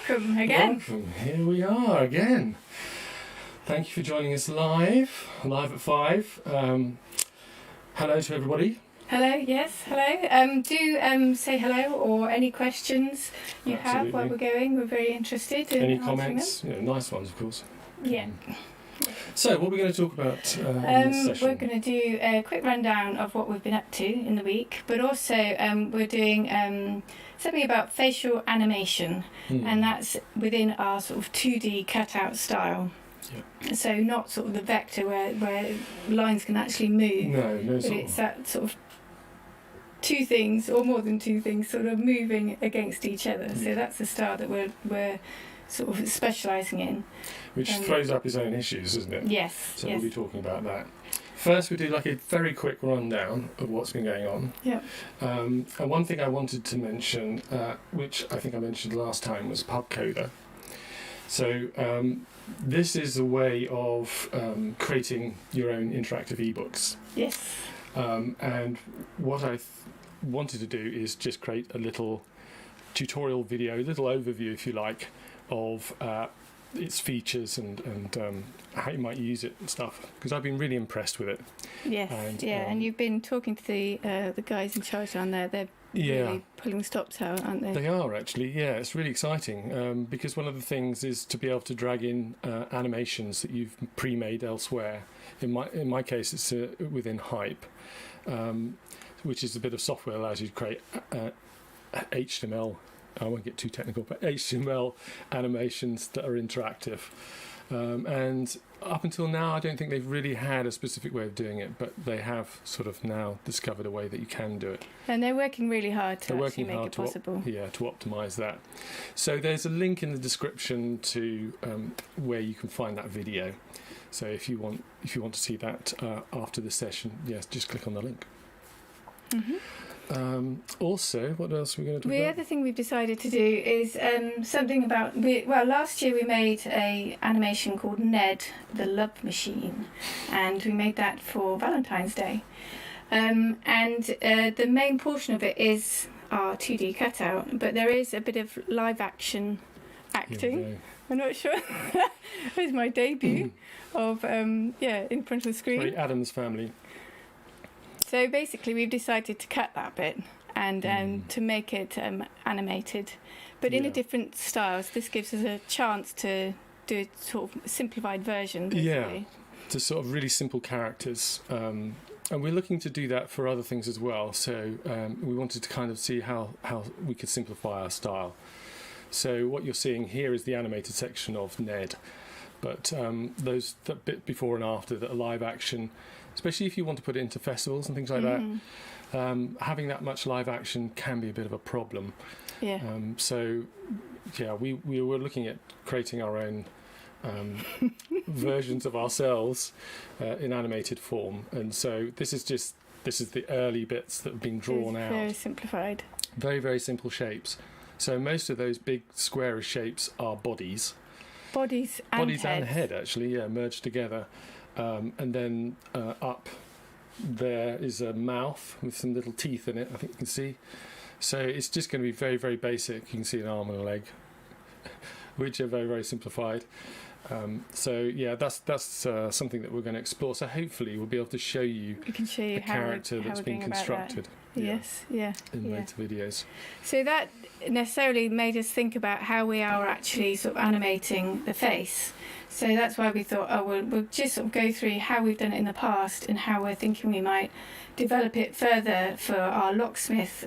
Welcome again. Welcome. Here we are again. Thank you for joining us live at 5. Hello to everybody. Hello, yes, hello. Do say hello or any questions you have while we're going. We're very interested in Any answering comments? Yeah, nice ones, of course. them. Yeah. So, what are we going to talk about in this session? We're going to do a quick rundown of what we've been up to in the week, but also we're doing something about facial animation, and that's within our sort of 2D cutout style. Yeah. So not sort of the vector where lines can actually move. No, but it's that sort of two things or more than two things sort of moving against each other. So that's the style that we're sort of specialising in. Which throws up its own issues, doesn't it? Yes. So we'll be talking about that. First, we do like a very quick rundown of what's been going on. Yeah. And one thing I wanted to mention, which I think I mentioned last time, was PubCoder. So this is a way of creating your own interactive ebooks. Yes. And what I wanted to do is just create a little tutorial video, a little overview, if you like, of its features and how you might use it and stuff, because I've been really impressed with it. Yes, and you've been talking to the guys in charge down there. They're really pulling stops out, aren't they? They are, actually, yeah. It's really exciting because one of the things is to be able to drag in animations that you've pre-made elsewhere. In my case, it's within Hype, which is a bit of software that allows you to create HTML. I won't get too technical, but HTML animations that are interactive. And up until now, I don't think they've really had a specific way of doing it, but they have sort of now discovered a way that you can do it. And they're working really hard to actually make it possible. To optimise that. So there's a link in the description to where you can find that video. So if you want to see that after the session, yes, just click on the link. Mm-hmm. Also, what else are we going to talk about? The other thing we've decided to do is something about... last year we made a animation called Ned, the Love Machine, and we made that for Valentine's Day. And the main portion of it is our 2D cutout, but there is a bit of live action acting. Yeah, I'm not sure. It was my debut of, in front of the screen. Sorry, Addams Family. So basically we've decided to cut that bit and to make it animated, but in a different style. So this gives us a chance to do a sort of simplified version, basically. Yeah, to sort of really simple characters. And we're looking to do that for other things as well. So we wanted to kind of see how we could simplify our style. So what you're seeing here is the animated section of Ned, but that bit before and after that are live action, especially if you want to put it into festivals and things like that. Having that much live action can be a bit of a problem. Yeah. We were looking at creating our own versions of ourselves in animated form, and so this is the early bits that have been drawn out. Very simplified. Very, very simple shapes. So most of those big squarish shapes are bodies. Bodies and head, actually, merged together. And then up there is a mouth with some little teeth in it, I think you can see. So it's just going to be very, very basic. You can see an arm and a leg, which are very, very simplified. That's something that we're going to explore. So hopefully we'll be able to show you the character that's been constructed. Yes, in later videos. So that necessarily made us think about how we are actually sort of animating the face. So that's why we thought, we'll just sort of go through how we've done it in the past and how we're thinking we might develop it further for our locksmith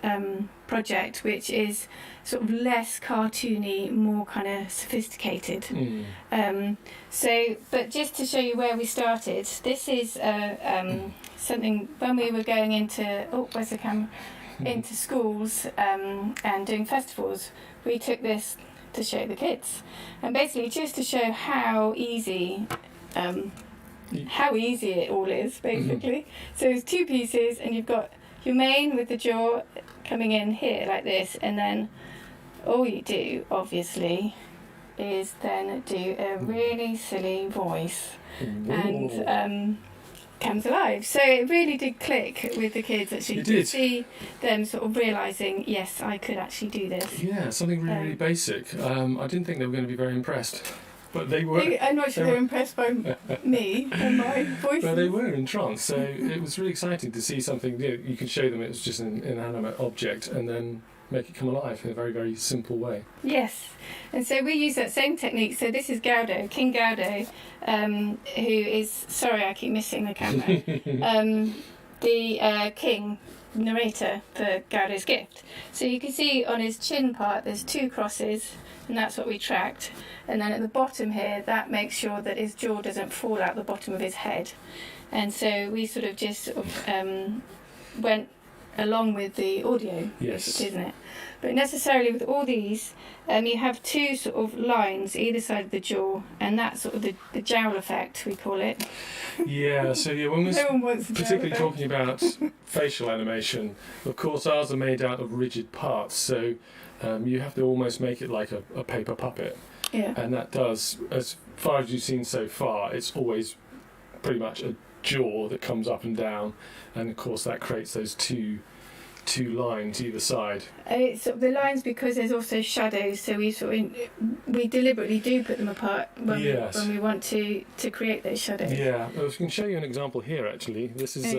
project, which is sort of less cartoony, more kind of sophisticated. But just to show you where we started, this is something when we were going into where's the camera? Into schools and doing festivals. We took this to show the kids, and basically just to show how easy it all is, basically. So there's two pieces, and you've got your mane with the jaw coming in here like this, and then all you do, obviously, is then do a really silly voice. And comes alive. So it really did click with the kids, actually. It did. To see them sort of realising, yes, I could actually do this. Yeah, something really, really basic. I didn't think they were going to be very impressed, but they were. I'm not sure they were impressed by me and my voice. Well, they were entranced, so it was really exciting to see something new. You could show them it was just an inanimate object and then make it come alive in a very, very simple way. Yes, and so we use that same technique. So this is Gaudo, King Gaudo, who is, sorry I keep missing the camera, the king narrator for Gaudo's Gift. So you can see on his chin part there's 2 crosses, and that's what we tracked. And then at the bottom here, that makes sure that his jaw doesn't fall out the bottom of his head. And so we sort of just went along with the audio, yes, isn't it? But necessarily with all these, you have 2 sort of lines either side of the jaw, and that's sort of the jowl effect, we call it. Yeah, so yeah, when No one wants particularly talking about facial animation, of course ours are made out of rigid parts, so you have to almost make it like a paper puppet. Yeah. And that does, as far as you've seen so far, it's always pretty much a jaw that comes up and down, and of course that creates those two lines either side. It's sort of the lines because there's also shadows, so we deliberately do put them apart when we want to create those shadows. Yeah, I can show you an example here. Actually, this is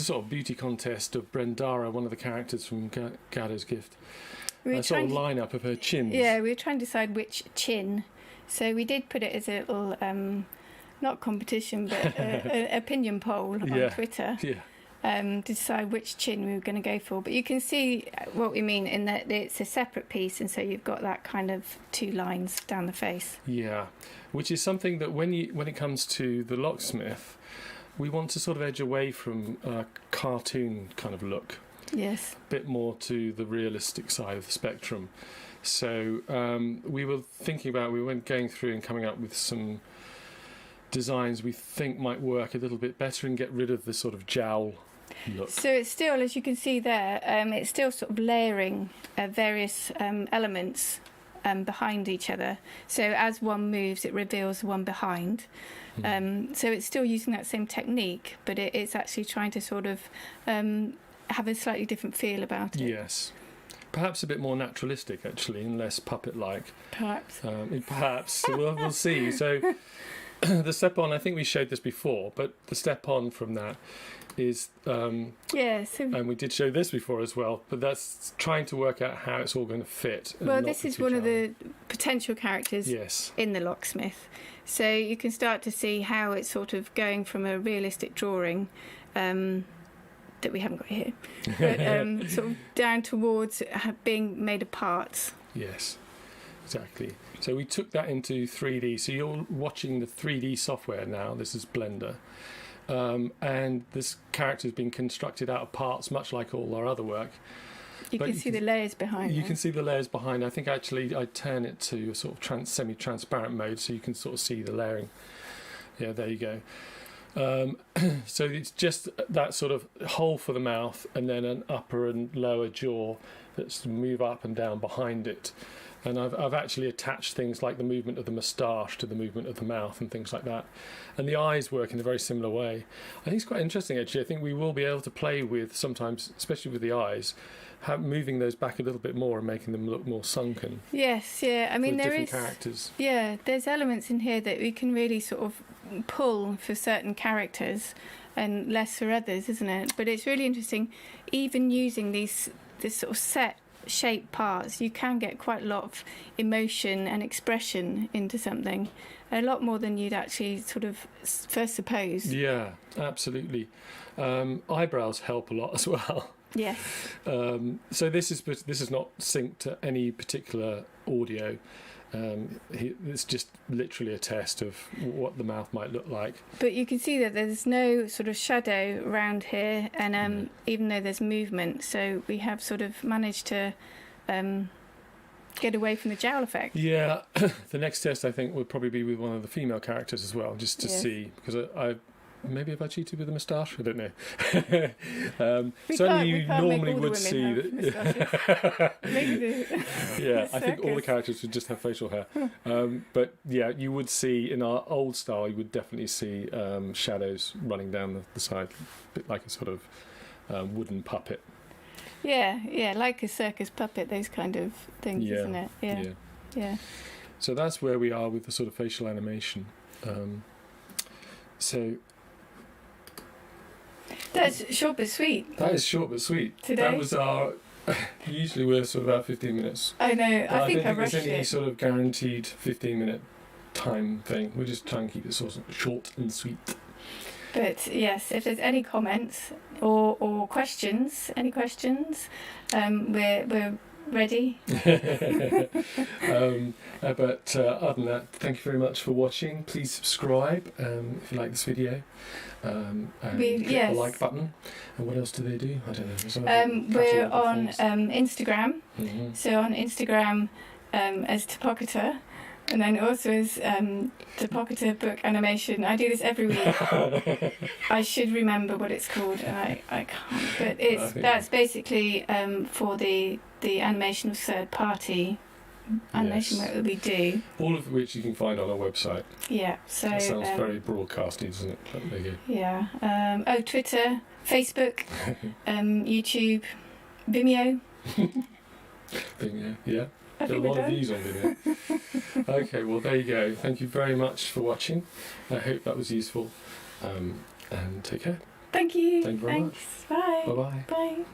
sort of beauty contest of Brendara, one of the characters from Gaudo's Gift. A sort of line up of her chins. Yeah, we were trying to decide which chin, so we did put it as a little not competition, but an opinion poll on Twitter. Yeah. To decide which chin we were going to go for. But you can see what we mean in that it's a separate piece, and so you've got that kind of 2 lines down the face. Yeah, which is something that when it comes to the locksmith, we want to sort of edge away from a cartoon kind of look. Yes. A bit more to the realistic side of the spectrum. So we were going through and coming up with some designs we think might work a little bit better and get rid of the sort of jowl look. So it's still, as you can see there, it's still sort of layering various elements behind each other. So as one moves, it reveals the one behind. So it's still using that same technique, but it's actually trying to sort of have a slightly different feel about it. Yes. Perhaps a bit more naturalistic, actually, and less puppet-like. Perhaps. Perhaps. We'll see. So the step-on, I think we showed this before, but the step-on from that is... and we did show this before as well, but that's trying to work out how it's all going to fit. Well, this is one of the potential characters in the locksmith. So you can start to see how it's sort of going from a realistic drawing that we haven't got here, but sort of down towards being made of parts. Yes, exactly. So we took that into 3D. So you're watching the 3D software now. This is Blender. And this character has been constructed out of parts, much like all our other work. You can see the layers behind. You can see the layers behind. I think actually I'd turn it to a sort of semi-transparent mode so you can sort of see the layering. Yeah, there you go. So it's just that sort of hole for the mouth and then an upper and lower jaw that's move up and down behind it. And I've actually attached things like the movement of the moustache to the movement of the mouth and things like that. And the eyes work in a very similar way. I think it's quite interesting, actually. I think we will be able to play with sometimes, especially with the eyes, moving those back a little bit more and making them look more sunken. Yes, yeah. I mean, there is characters. Yeah, there's elements in here that we can really sort of pull for certain characters and less for others, isn't it? But it's really interesting, even using this sort of set shape parts, you can get quite a lot of emotion and expression into something, a lot more than you'd actually sort of first suppose. Yeah, absolutely. Eyebrows help a lot as well. Yes. So this is not synced to any particular audio. It's just literally a test of what the mouth might look like. But you can see that there's no sort of shadow around here, and even though there's movement, so we have sort of managed to get away from the jowl effect. Yeah, the next test I think would probably be with one of the female characters as well, just to see, because maybe if I cheated with a moustache, I don't know. We certainly you can't make normally all the would see women have that. Maybe the Yeah, the I think all the circus. characters would just have facial hair. But yeah, you would see in our old style, you would definitely see shadows running down the side, a bit like a sort of wooden puppet. Yeah, like a circus puppet, those kind of things, Yeah, isn't it? Yeah. So that's where we are with the sort of facial animation. So That's short but sweet. that is short but sweet. Today? That was our. Usually we're sort of about 15 minutes. I know. But I think I don't think rushed there's any it. sort of guaranteed 15-minute time thing. We're just trying to keep it sort of short and sweet. But yes, if there's any comments or questions, we're ready. But other than that, thank you very much for watching. Please subscribe if you like this video. And click the like button. And what else do they do? I don't know. There's other We're catalogue of on things. Instagram. Mhm. So on Instagram as Topocata, and then also as Topocata Book Animation. I do this every week. I should remember what it's called, and I can't. But that's basically for the animation of third party animation Yes. work that we do. All of which you can find on our website. Yeah. So That sounds very broadcasty, doesn't it? But there you yeah. Twitter, Facebook, YouTube, Vimeo. go. Yeah. I Got a think we're lot of done. views on video. Okay, well there you go. Thank you very much for watching. I hope that was useful. And take care. Thank you. Thank you very Thanks. Bye. Bye bye. Bye.